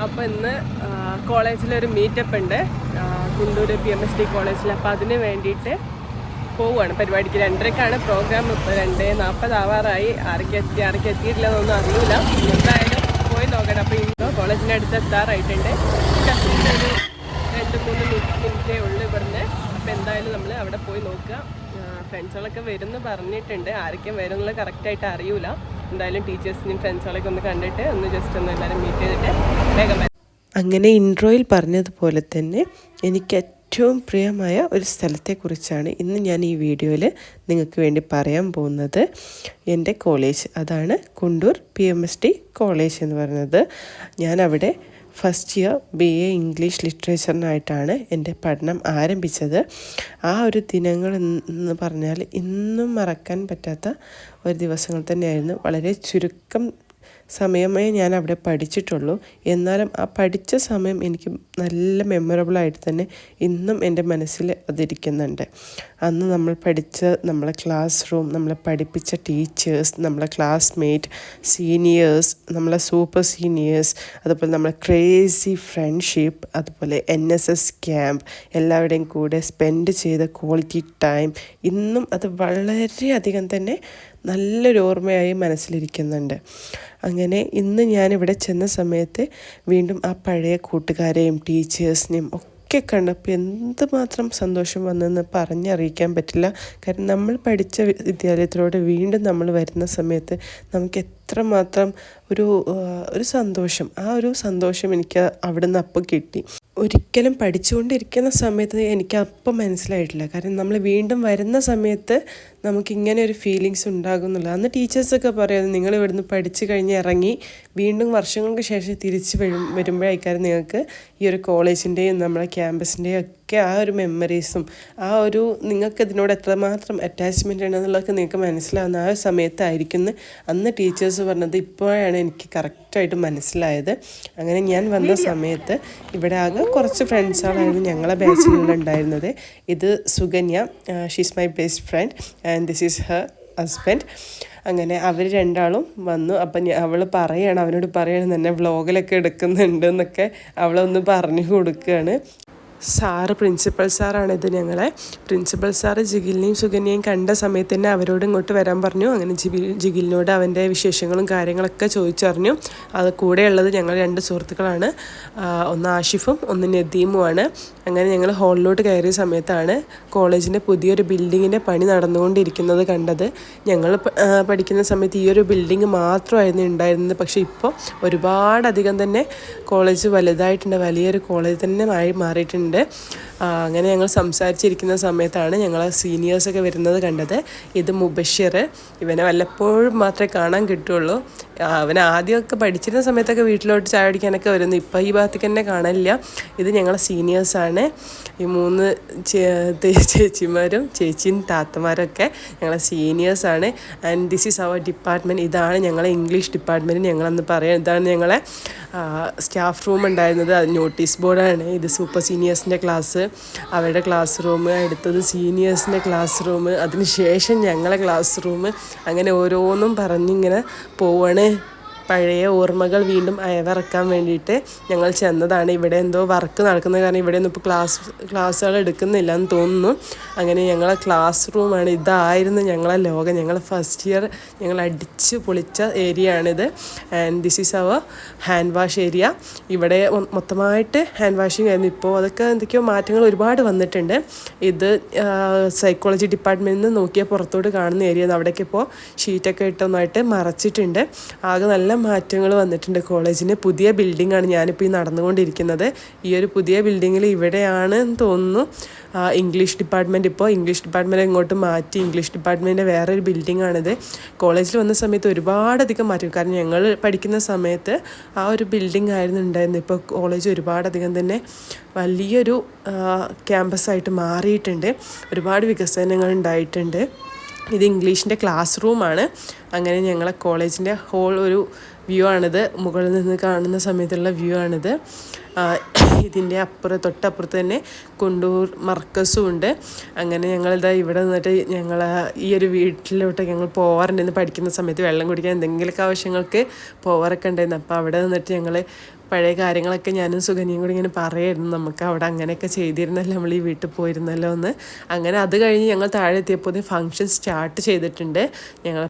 അപ്പോൾ ഇന്ന് കോളേജിലൊരു മീറ്റപ്പ് ഉണ്ട്, കുണ്ടൂർ PMSD കോളേജിൽ. അപ്പോൾ അതിന് വേണ്ടിയിട്ട് പോവുകയാണ് പരിപാടിക്ക്. 2:30ക്കാണ് പ്രോഗ്രാം. ഇപ്പോൾ 2:40 ആവാറായി. ആരൊക്കെ എത്തിയിട്ടില്ലെന്നൊന്നും അറിയില്ല. എന്തായാലും പോയി നോക്കണം. അപ്പോൾ ഇന്നോ കോളേജിൻ്റെ അടുത്ത് എത്താറായിട്ടുണ്ട്. ജസ്റ്റ് ഒരു 2-3 മിനിറ്റേ ഉള്ളൂ ഇവിടുന്ന്. അപ്പോൾ എന്തായാലും നമ്മൾ അവിടെ പോയി നോക്കുക. ഫ്രണ്ട്സുകളൊക്കെ വരുമെന്ന് പറഞ്ഞിട്ടുണ്ട്. ആരൊക്കെയും വരും എന്നുള്ളത് കറക്റ്റായിട്ട് അറിയില്ല. എന്തായാലും ടീച്ചേഴ്സിനും ഫ്രണ്ട്സുകളൊക്കെ ഒന്ന് കണ്ടിട്ട് ജസ്റ്റ് ഒന്ന് എല്ലാവരും മീറ്റ് ചെയ്തിട്ട് വേഗം വരാം. അങ്ങനെ ഇൻട്രോയിൽ പറഞ്ഞതുപോലെ തന്നെ എനിക്ക് ഏറ്റവും പ്രിയമായ ഒരു സ്ഥലത്തെക്കുറിച്ചാണ് ഇന്ന് ഞാൻ ഈ വീഡിയോയിൽ നിങ്ങൾക്ക് വേണ്ടി പറയാൻ പോകുന്നത്. എൻ്റെ കോളേജ്, അതാണ് കുണ്ടൂർ PMSD കോളേജ് എന്ന് പറയുന്നത്. ഞാനവിടെ ഫസ്റ്റ് ഇയർ BA ഇംഗ്ലീഷ് ലിറ്ററേച്ചറിനായിട്ടാണ് എൻ്റെ പഠനം ആരംഭിച്ചത്. ആ ഒരു ദിനങ്ങൾ എന്ന് പറഞ്ഞാൽ ഇന്നും മറക്കാൻ പറ്റാത്ത ഒരു ദിവസങ്ങൾ തന്നെയായിരുന്നു. വളരെ ചുരുക്കം സമയമേ ഞാൻ അവിടെ പഠിച്ചിട്ടുള്ളൂ. എന്നാലും ആ പഠിച്ച സമയം എനിക്ക് നല്ല മെമ്മറബിളായിട്ട് തന്നെ ഇന്നും എൻ്റെ മനസ്സിൽ അതിരിക്കുന്നുണ്ട്. അന്ന് നമ്മൾ പഠിച്ച നമ്മളെ ക്ലാസ് റൂം, നമ്മളെ പഠിപ്പിച്ച ടീച്ചേഴ്സ്, നമ്മളെ ക്ലാസ്മേറ്റ്, സീനിയേഴ്സ്, നമ്മളെ സൂപ്പർ സീനിയേഴ്സ്, അതുപോലെ നമ്മളെ ക്രേസി ഫ്രണ്ട്ഷിപ്പ്, അതുപോലെ NSS ക്യാമ്പ്, എല്ലാവരുടെയും കൂടെ സ്പെൻഡ് ചെയ്ത ക്വാളിറ്റി ടൈം ഇന്നും അത് വളരെയധികം തന്നെ നല്ലൊരു ഓർമ്മയായി മനസ്സിലിരിക്കുന്നുണ്ട്. അങ്ങനെ ഇന്ന് ഞാനിവിടെ ചെന്ന സമയത്ത് വീണ്ടും ആ പഴയ കൂട്ടുകാരെയും ടീച്ചേഴ്സിനെയും ഒക്കെ കണ്ടപ്പോൾ എന്തുമാത്രം സന്തോഷം വന്നെന്ന് പറഞ്ഞറിയിക്കാൻ പറ്റില്ല. കാരണം നമ്മൾ പഠിച്ച വിദ്യാലയത്തിലൂടെ വീണ്ടും നമ്മൾ വരുന്ന സമയത്ത് നമുക്ക് എത്രമാത്രം ഒരു സന്തോഷം, ആ ഒരു സന്തോഷം എനിക്ക് അവിടെ നിന്ന് അപ്പം കിട്ടി. ഒരിക്കലും പഠിച്ചുകൊണ്ടിരിക്കുന്ന സമയത്ത് എനിക്ക് അപ്പം മനസ്സിലായിട്ടില്ല. കാരണം നമ്മൾ വീണ്ടും വരുന്ന സമയത്ത് നമുക്കിങ്ങനെ ഒരു ഫീലിങ്സ് ഉണ്ടാകുന്നില്ല. അന്ന് ടീച്ചേഴ്സൊക്കെ പറയുന്നത് നിങ്ങൾ ഇവിടുന്ന് പഠിച്ചു കഴിഞ്ഞ് ഇറങ്ങി വീണ്ടും വർഷങ്ങൾക്ക് ശേഷം തിരിച്ച് വരുമ്പോഴേക്കാരും നിങ്ങൾക്ക് ഈ ഒരു കോളേജിൻ്റെയും നമ്മളെ ക്യാമ്പസിൻ്റെയും ഒക്കെ ആ ഒരു മെമ്മറീസും നിങ്ങൾക്ക് ഇതിനോട് എത്രമാത്രം അറ്റാച്ച്മെൻ്റ് ഉണ്ടെന്നുള്ളതൊക്കെ നിങ്ങൾക്ക് മനസ്സിലാവുന്ന ആ ഒരു സമയത്തായിരിക്കും അന്ന് ടീച്ചേഴ്സ് പറഞ്ഞത്. ഇപ്പോഴാണ് എനിക്ക് കറക്റ്റായിട്ട് മനസ്സിലായത്. അങ്ങനെ ഞാൻ വന്ന സമയത്ത് ഇവിടെ ആകെ കുറച്ച് ഫ്രണ്ട്സുകളായിരുന്നു ഞങ്ങളെ ബാച്ചിലുണ്ടായിരുന്നത്. ഇത് Sukanya, she's my best friend and this is her husband. അങ്ങനെ അവർ രണ്ടാളും വന്നു. അപ്പം അവൾ അവനോട് പറയണം തന്നെ വ്ളോഗിലൊക്കെ എടുക്കുന്നുണ്ട് എന്നൊക്കെ അവളൊന്ന് പറഞ്ഞു കൊടുക്കുകയാണ്. പ്രിൻസിപ്പൽ സാറാണിത്. ഞങ്ങളെ പ്രിൻസിപ്പൽ സാറ് ജിഗിലിനെയും സുകന്യയും കണ്ട സമയത്ത് തന്നെ അവരോട് ഇങ്ങോട്ട് വരാൻ പറഞ്ഞു. അങ്ങനെ ജിഗിലിനോട് അവൻ്റെ വിശേഷങ്ങളും കാര്യങ്ങളൊക്കെ ചോദിച്ചറിഞ്ഞു. അത് കൂടെയുള്ളത് ഞങ്ങൾ 2 സുഹൃത്തുക്കളാണ്. ഒന്ന് ആഷിഫും ഒന്ന് നദീമുമാണ്. അങ്ങനെ ഞങ്ങൾ ഹാളിലോട്ട് കയറിയ സമയത്താണ് കോളേജിൻ്റെ പുതിയൊരു ബിൽഡിങ്ങിൻ്റെ പണി നടന്നുകൊണ്ടിരിക്കുന്നത് കണ്ടത്. ഞങ്ങൾ പഠിക്കുന്ന സമയത്ത് ഈ ഒരു ബിൽഡിങ് മാത്രമായിരുന്നു ഉണ്ടായിരുന്നത്. പക്ഷേ ഇപ്പോൾ ഒരുപാടധികം തന്നെ കോളേജ് വലുതായിട്ടുണ്ട്. വലിയൊരു കോളേജ് തന്നെ മാറിയിട്ടുണ്ട്. അങ്ങനെ ഞങ്ങൾ സംസാരിച്ചിരിക്കുന്ന സമയത്താണ് ഞങ്ങൾ സീനിയേഴ്സൊക്കെ വരുന്നത് കണ്ടത്. ഇത് മുബഷിർ. ഇവനെ വല്ലപ്പോഴും മാത്രമേ കാണാൻ കിട്ടുള്ളൂ. അവൻ ആദ്യമൊക്കെ പഠിച്ചിരുന്ന സമയത്തൊക്കെ വീട്ടിലോട്ട് ചായ കുടിക്കാനൊക്കെ വരുന്നു. ഇപ്പോൾ ഈ ഭാഗത്തേക്ക് തന്നെ കാണാനില്ല. ഇത് ഞങ്ങളെ സീനിയേഴ്സാണ്. ഈ 3 ചേച്ചിമാരും ചേച്ചിയും താത്തമാരൊക്കെ ഞങ്ങളെ സീനിയേഴ്സാണ്. And this is our department. ഇതാണ് ഞങ്ങളെ ഇംഗ്ലീഷ് ഡിപ്പാർട്ട്മെൻറ്റ്. ഞങ്ങളെന്ന് പറയാം, ഇതാണ് ഞങ്ങളെ സ്റ്റാഫ് റൂം ഉണ്ടായിരുന്നത്. അത് നോട്ടീസ് ബോർഡാണ്. ഇത് സൂപ്പർ സീനിയേഴ്സിൻ്റെ ക്ലാസ്, അവരുടെ ക്ലാസ് റൂം, അടുത്തത് സീനിയേഴ്സിൻ്റെ ക്ലാസ് റൂം, അതിനുശേഷം ഞങ്ങളെ ക്ലാസ് റൂം. അങ്ങനെ ഓരോന്നും പറഞ്ഞിങ്ങനെ പോവാണ്. പഴയ ഓർമ്മകൾ വീണ്ടും അയവിറക്കാൻ വേണ്ടിയിട്ട് ഞങ്ങൾ ചെന്നതാണ്. ഇവിടെ എന്തോ വർക്ക് നടക്കുന്ന കാരണം ഇവിടെ ഒന്നും ഇപ്പോൾ ക്ലാസ്സുകൾ എടുക്കുന്നില്ല എന്ന് തോന്നുന്നു. അങ്ങനെ ഞങ്ങളെ ക്ലാസ് റൂമാണ്. ഇതായിരുന്നു ഞങ്ങളെ ലോകം. ഞങ്ങൾ ഫസ്റ്റ് ഇയർ ഞങ്ങൾ അടിച്ച് പൊളിച്ച ഏരിയ ആണിത്. And this is our hand wash area. ഇവിടെ മൊത്തമായിട്ട് ഹാൻഡ് വാഷിംഗ് ആയിരുന്നു. ഇപ്പോൾ അതൊക്കെ എന്തൊക്കെയോ മാറ്റങ്ങൾ ഒരുപാട് വന്നിട്ടുണ്ട്. ഇത് സൈക്കോളജി ഡിപ്പാർട്ട്മെൻറ്റിൽ നിന്ന് നോക്കിയാൽ പുറത്തോട്ട് കാണുന്ന ഏരിയ. അവിടേക്ക് ഇപ്പോൾ ഷീറ്റൊക്കെ ഇട്ടൊന്നായിട്ട് മറച്ചിട്ടുണ്ട്. ആകെ നല്ല മാറ്റങ്ങൾ വന്നിട്ടുണ്ട്. കോളേജിന് പുതിയ ബിൽഡിങ്ങാണ് ഞാനിപ്പോൾ ഈ നടന്നുകൊണ്ടിരിക്കുന്നത്. ഈ ഒരു പുതിയ ബിൽഡിങ്ങിൽ ഇവിടെയാണ് തോന്നുന്നു ഇംഗ്ലീഷ് ഡിപ്പാർട്ട്മെൻറ്റ്. ഇപ്പോൾ ഇംഗ്ലീഷ് ഡിപ്പാർട്ട്മെൻറ്റ് ഇങ്ങോട്ട് മാറ്റി ഇംഗ്ലീഷ് ഡിപ്പാർട്ട്മെൻറ്റിൻ്റെ വേറൊരു ബിൽഡിങ്ങാണിത്. കോളേജിൽ വന്ന സമയത്ത് ഒരുപാടധികം മാറ്റം. കാരണം ഞങ്ങൾ പഠിക്കുന്ന സമയത്ത് ആ ഒരു ബിൽഡിംഗ് ആയിരുന്നു ഉണ്ടായിരുന്നത്. ഇപ്പോൾ കോളേജ് ഒരുപാടധികം തന്നെ വലിയൊരു ക്യാമ്പസായിട്ട് മാറിയിട്ടുണ്ട്. ഒരുപാട് വികസനങ്ങൾ ഉണ്ടായിട്ടുണ്ട്. ഇത് ഇംഗ്ലീഷിൻ്റെ ക്ലാസ് റൂമാണ്. അങ്ങനെ ഞങ്ങളെ കോളേജിൻ്റെ ഹോൾ ഒരു വ്യൂ ആണിത്. മുകളിൽ നിന്ന് കാണുന്ന സമയത്തുള്ള വ്യൂ ആണിത്. ഇതിൻ്റെ തൊട്ടപ്പുറത്ത് തന്നെ കുണ്ടൂർ മർക്കസും ഉണ്ട്. അങ്ങനെ ഞങ്ങളിതാ ഇവിടെ നിന്നിട്ട് ഈ ഒരു വീട്ടിലോട്ട് ഞങ്ങൾ പോവാറുണ്ടായിരുന്നു. പഠിക്കുന്ന സമയത്ത് വെള്ളം കുടിക്കാൻ എന്തെങ്കിലുമൊക്കെ ആവശ്യങ്ങൾക്ക് പോവാറൊക്കെ ഉണ്ടായിരുന്നു. അപ്പോൾ അവിടെ നിന്നിട്ട് ഞങ്ങൾ പഴയ കാര്യങ്ങളൊക്കെ ഞാനും സുകന്യയും കൂടി ഇങ്ങനെ പറയായിരുന്നു, നമുക്ക് അവിടെ അങ്ങനെയൊക്കെ ചെയ്തിരുന്നല്ലോ, നമ്മൾ ഈ വീട്ടിൽ പോയിരുന്നല്ലോ എന്ന്. അങ്ങനെ അത് കഴിഞ്ഞ് ഞങ്ങൾ താഴെ എത്തിയപ്പോൾ ഫംഗ്ഷൻ സ്റ്റാർട്ട് ചെയ്തിട്ടുണ്ട്. ഞങ്ങൾ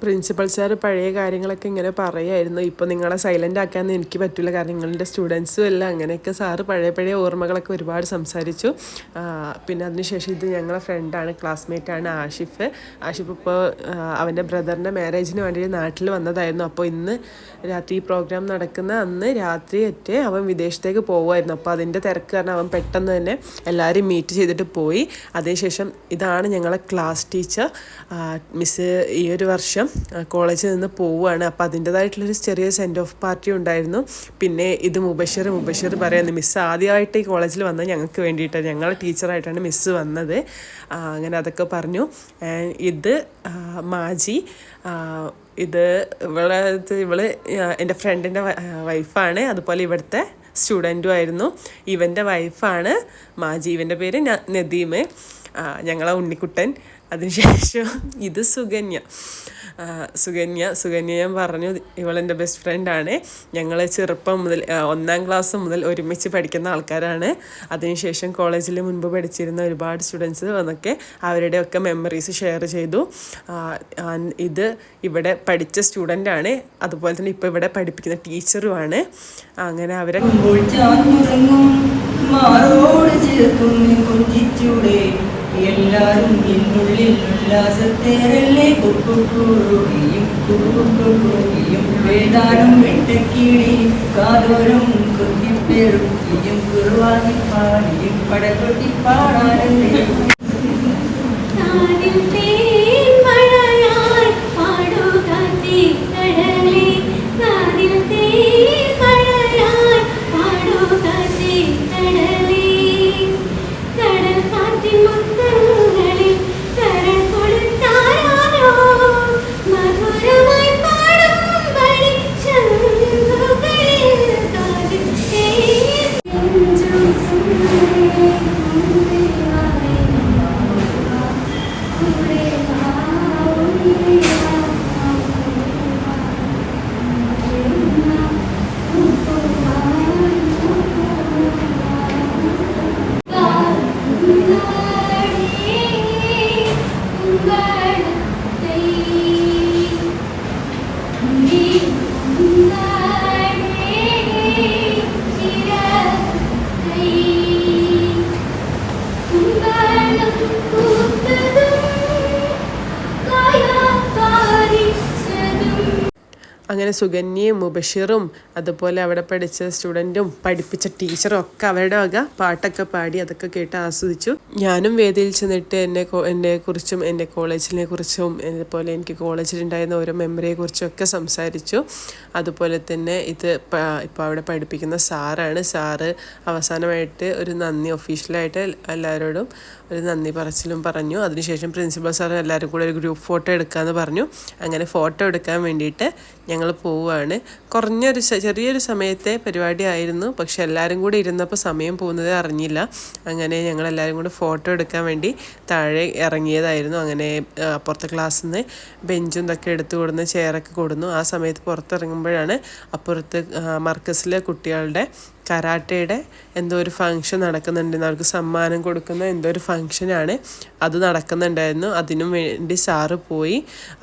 പ്രിൻസിപ്പൽ സാർ പഴയ കാര്യങ്ങളൊക്കെ ഇങ്ങനെ പറയുമായിരുന്നു. ഇപ്പോൾ നിങ്ങളെ സൈലൻ്റ് ആക്കാമെന്ന് എനിക്ക് പറ്റില്ല, കാരണം നിങ്ങളുടെ സ്റ്റുഡൻസും എല്ലാം അങ്ങനെയൊക്കെ സാറ് പഴയ ഓർമ്മകളൊക്കെ ഒരുപാട് സംസാരിച്ചു. പിന്നെ അതിനുശേഷം ഇത് ഞങ്ങളെ ഫ്രണ്ടാണ്, ക്ലാസ്മേറ്റാണ് ആഷിഫ് ഇപ്പോൾ അവൻ്റെ ബ്രദറിൻ്റെ മാരേജിന് വേണ്ടി നാട്ടിൽ വന്നതായിരുന്നു. അപ്പോൾ ഇന്ന് രാത്രി ഈ പ്രോഗ്രാം നടക്കുന്ന അന്ന് രാത്രി അവൻ വിദേശത്തേക്ക് പോകുമായിരുന്നു. അപ്പോൾ അതിൻ്റെ തിരക്ക് കാരണം അവൻ പെട്ടെന്ന് തന്നെ എല്ലാവരും മീറ്റ് ചെയ്തിട്ട് പോയി. അതിനുശേഷം ഇതാണ് ഞങ്ങളെ ക്ലാസ് ടീച്ചർ മിസ് ഈ ഒരു വർഷം കോളേജിൽ നിന്ന് പോവുകയാണ്. അപ്പോൾ അതിൻ്റേതായിട്ടുള്ളൊരു ചെറിയ സെൻഡ് ഓഫ് പാർട്ടി ഉണ്ടായിരുന്നു. പിന്നെ ഇത് മുബഷിർ പറയുന്നത്, മിസ് ആദ്യമായിട്ട് ഈ കോളേജിൽ വന്നത് ഞങ്ങൾക്ക് വേണ്ടിയിട്ടാണ്, ഞങ്ങളെ ടീച്ചറായിട്ടാണ് മിസ് വന്നത്. അങ്ങനെ അതൊക്കെ പറഞ്ഞു. ഇത് മാജി, ഇവള് എൻ്റെ ഫ്രണ്ടിൻ്റെ വൈഫാണ്, അതുപോലെ ഇവിടുത്തെ സ്റ്റുഡൻറ്റും ആയിരുന്നു. ഇവൻ്റെ വൈഫാണ് മാജി, ഇവൻ്റെ പേര് നദീം, ഞങ്ങളെ ഉണ്ണിക്കുട്ടൻ. അതിനുശേഷം ഇത് സുകന്യ ഞാൻ പറഞ്ഞു, ഇവളെൻ്റെ ബെസ്റ്റ് ഫ്രണ്ടാണ്. ഞങ്ങൾ ചെറുപ്പം മുതൽ 1ാം ക്ലാസ് മുതൽ ഒരുമിച്ച് പഠിക്കുന്ന ആൾക്കാരാണ്. അതിനുശേഷം കോളേജിൽ മുൻപ് പഠിച്ചിരുന്ന ഒരുപാട് സ്റ്റുഡൻസ് വന്നൊക്കെ അവരുടെയൊക്കെ മെമ്മറീസ് ഷെയർ ചെയ്തു. ഇത് ഇവിടെ പഠിച്ച സ്റ്റുഡൻ്റാണ്, അതുപോലെ തന്നെ ഇപ്പോൾ ഇവിടെ പഠിപ്പിക്കുന്ന ടീച്ചറുമാണ്. അങ്ങനെ അവരെ എല്ലാരും എന്നുള്ളിൽ ഉല്ലാസത്തേരല്ലേ കുക്കുകുറുകിയും വേദാനം വെട്ടക്കിളി കാതോരം കുത്തിപ്പെറുക്കിയും കുറുവാങ്ങി പാടിയും പടകൊട്ടി പാടാനല്ലേ അങ്ങനെ സുകന്യയും മുബഷിറും അതുപോലെ അവിടെ പഠിച്ച സ്റ്റുഡൻറ്റും പഠിപ്പിച്ച ടീച്ചറും ഒക്കെ അവരുടെ വക പാട്ടൊക്കെ പാടി അതൊക്കെ കേട്ട് ആസ്വദിച്ചു. ഞാനും വേദിയിൽ ചെന്നിട്ട് എന്നെക്കുറിച്ചും എൻ്റെ കോളേജിനെ കുറിച്ചും അതുപോലെ എനിക്ക് കോളേജിലുണ്ടായിരുന്ന ഓരോ മെമ്മറിയെക്കുറിച്ചും ഒക്കെ സംസാരിച്ചു. അതുപോലെ തന്നെ ഇപ്പോൾ അവിടെ പഠിപ്പിക്കുന്ന സാറാണ്. സാറ് അവസാനമായിട്ട് ഒരു നന്ദി ഒഫീഷ്യലായിട്ട് എല്ലാവരോടും ഒരു നന്ദി പറച്ചിലും പറഞ്ഞു. അതിനുശേഷം പ്രിൻസിപ്പൽ സാർ എല്ലാവരും കൂടെ ഒരു ഗ്രൂപ്പ് ഫോട്ടോ എടുക്കാമെന്ന് പറഞ്ഞു. അങ്ങനെ ഫോട്ടോ എടുക്കാൻ വേണ്ടിയിട്ട് ഞങ്ങൾ പോവുകയാണ്. ചെറിയൊരു സമയത്തെ പരിപാടി ആയിരുന്നു, പക്ഷെ എല്ലാവരും കൂടി ഇരുന്നപ്പോൾ സമയം പോകുന്നത് അറിഞ്ഞില്ല. അങ്ങനെ ഞങ്ങളെല്ലാവരും കൂടി ഫോട്ടോ എടുക്കാൻ വേണ്ടി താഴെ ഇറങ്ങിയതായിരുന്നു. അങ്ങനെ അപ്പുറത്തെ ക്ലാസ്സിൽ നിന്ന് ബെഞ്ചും ഇതൊക്കെ എടുത്തു കൊടുന്ന് ചെയറൊക്കെ കൊടുന്നു. ആ സമയത്ത് പുറത്തിറങ്ങുമ്പോഴാണ് അപ്പുറത്ത് മർക്കസിലെ കുട്ടികളുടെ കരാട്ടയുടെ എന്തോ ഒരു ഫംഗ്ഷൻ നടക്കുന്നുണ്ടായിരുന്നു. അവർക്ക് സമ്മാനം കൊടുക്കുന്ന എന്തോ ഒരു ഫംഗ്ഷനാണ്, അത് നടക്കുന്നുണ്ടായിരുന്നു. അതിനും വേണ്ടി സാറ് പോയി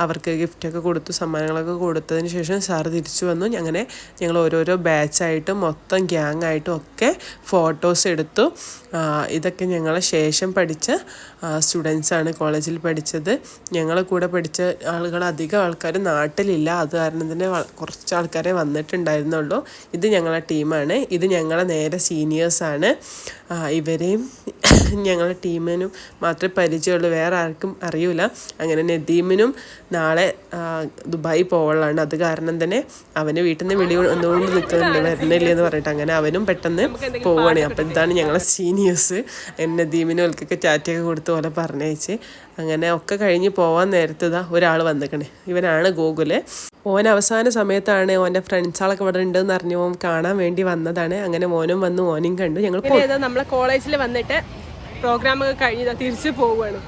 അവർക്ക് ഗിഫ്റ്റൊക്കെ കൊടുത്തു, സമ്മാനങ്ങളൊക്കെ കൊടുത്തതിന് ശേഷം സാറ് തിരിച്ചു വന്നു. അങ്ങനെ ഞങ്ങൾ ഓരോരോ ബാച്ചായിട്ടും മൊത്തം ഗ്യാങ്ങായിട്ടും ഒക്കെ ഫോട്ടോസ് എടുത്തു. ഇതൊക്കെ ഞങ്ങളെ ശേഷം പഠിച്ച സ്റ്റുഡൻസാണ്, കോളേജിൽ പഠിച്ചത്. ഞങ്ങളെ കൂടെ പഠിച്ച അധികം ആൾക്കാർ നാട്ടിലില്ല, അത് കാരണം തന്നെ കുറച്ച് ആൾക്കാരെ വന്നിട്ടുണ്ടായിരുന്നുള്ളൂ. ഇത് ഞങ്ങളെ ടീമാണ്, ഇത് ഞങ്ങളെ നേരെ സീനിയേഴ്സാണ്. ഇവരെയും ഞങ്ങളുടെ ടീമിനും മാത്രമേ പരിചയമുള്ളൂ, വേറെ ആർക്കും അറിയില്ല. അങ്ങനെ നദീമിനും നാളെ ദുബായി പോകാനുള്ളതാണ്, അത് കാരണം തന്നെ അവന് വീട്ടിൽ നിന്ന് വിളി ഒന്നുകൊണ്ട് നിൽക്കുന്നുണ്ട്, വരുന്നില്ല എന്ന് പറഞ്ഞിട്ട്. അങ്ങനെ അവനും പെട്ടെന്ന് പോവുകയാണ്. അപ്പം ഇതാണ് ഞങ്ങളെ സീനിയേഴ്സ്. നദീമിനും അവൾക്കൊക്കെ ചാറ്റയൊക്കെ കൊടുത്ത് പോലെ പറഞ്ഞയച്ച് അങ്ങനെ ഒക്കെ കഴിഞ്ഞ് പോകാൻ നേരത്ത് ഒരാൾ വന്നിക്കണേ. ഇവനാണ് ഗോകുല്. ഓൻ അവസാന സമയത്താണ് ഓൻ്റെ ഫ്രണ്ട്സുകളൊക്കെ ഇവിടെ ഉണ്ടെന്ന് അറിഞ്ഞു ഓൻ കാണാൻ വേണ്ടി വന്നതാണ്. അങ്ങനെ മോനും വന്നു, ഓനും കണ്ടു. ഞങ്ങൾ നമ്മളെ കോളേജിൽ വന്നിട്ട് പ്രോഗ്രാമൊക്കെ കഴിഞ്ഞ് തിരിച്ചു പോവുകയാണ്.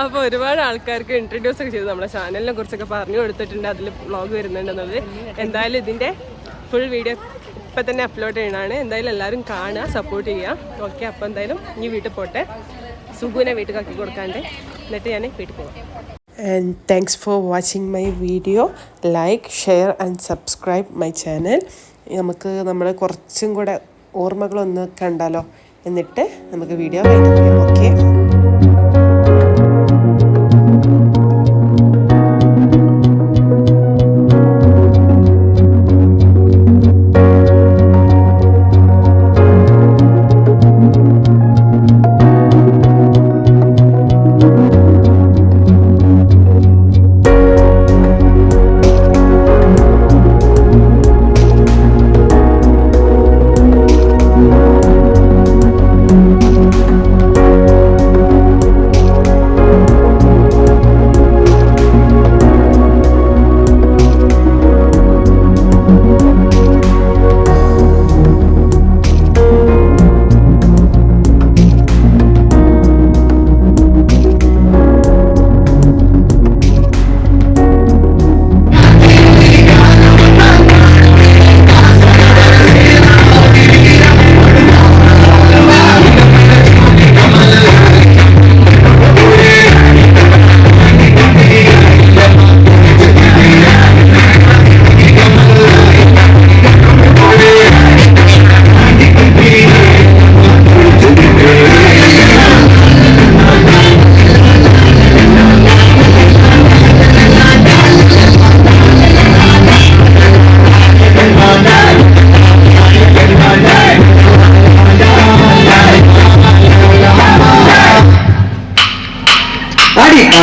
അപ്പോൾ ഒരുപാട് ആൾക്കാർക്ക് ഇൻട്രൊഡ്യൂസ് ഒക്കെ ചെയ്തു, നമ്മുടെ ചാനലിനെ കുറിച്ചൊക്കെ പറഞ്ഞു കൊടുത്തിട്ടുണ്ട്, അതിൽ വ്ളോഗ് വരുന്നുണ്ടെന്നുള്ളത്. എന്തായാലും ഇതിൻ്റെ ഫുൾ വീഡിയോ ഇപ്പം തന്നെ അപ്ലോഡ് ചെയ്യണതാണ്. എന്തായാലും എല്ലാവരും കാണുക, സപ്പോർട്ട് ചെയ്യുക. ഓക്കെ, അപ്പോൾ എന്തായാലും ഇനി വീട്ടിൽ പോട്ടെ. സുഖുവിനെ വീട്ടിൽ ആക്കി കൊടുക്കാണ്ട്, എന്നിട്ട് ഞാൻ വീട്ടിൽ പോകാം. And thanks for watching my video. Like, share and subscribe my channel. നമുക്ക് നമ്മുടെ കുറച്ചും കൂടെ ഓർമ്മകളൊന്ന് കണ്ടാലോ, എന്നിട്ട് നമുക്ക് വീഡിയോ വൈൻഡപ്പ് ചെയ്യാം. ഓക്കെ.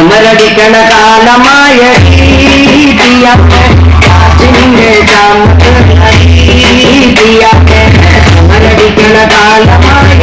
അമരടിക്കണ കാലമായ അമരടിക്കണ കാലമായ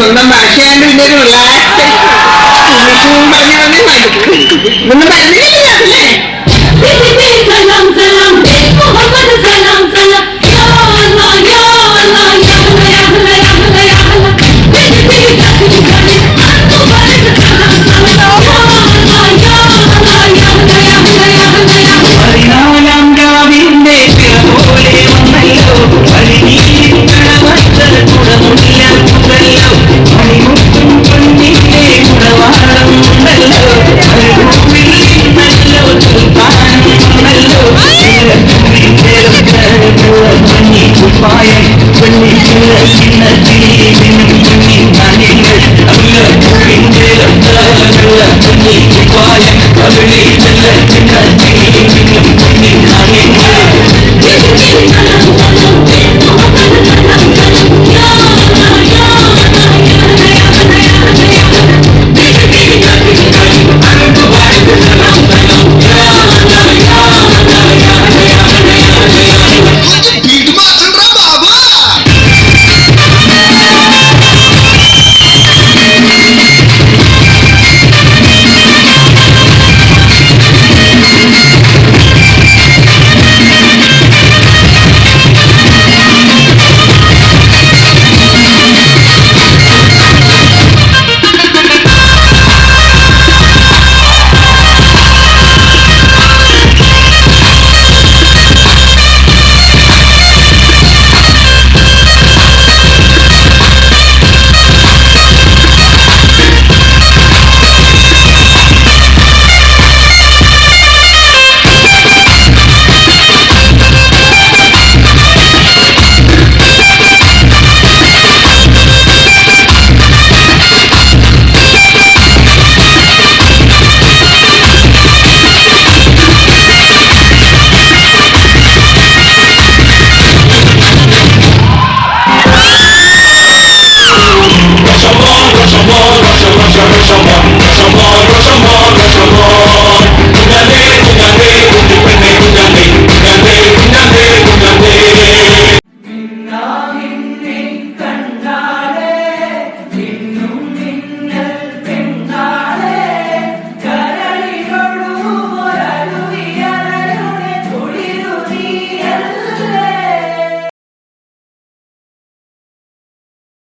സ്വന്തം ഭാഷയാണ്ട് ഇതൊരു ഒന്നും പറഞ്ഞില്ലേ? Bye.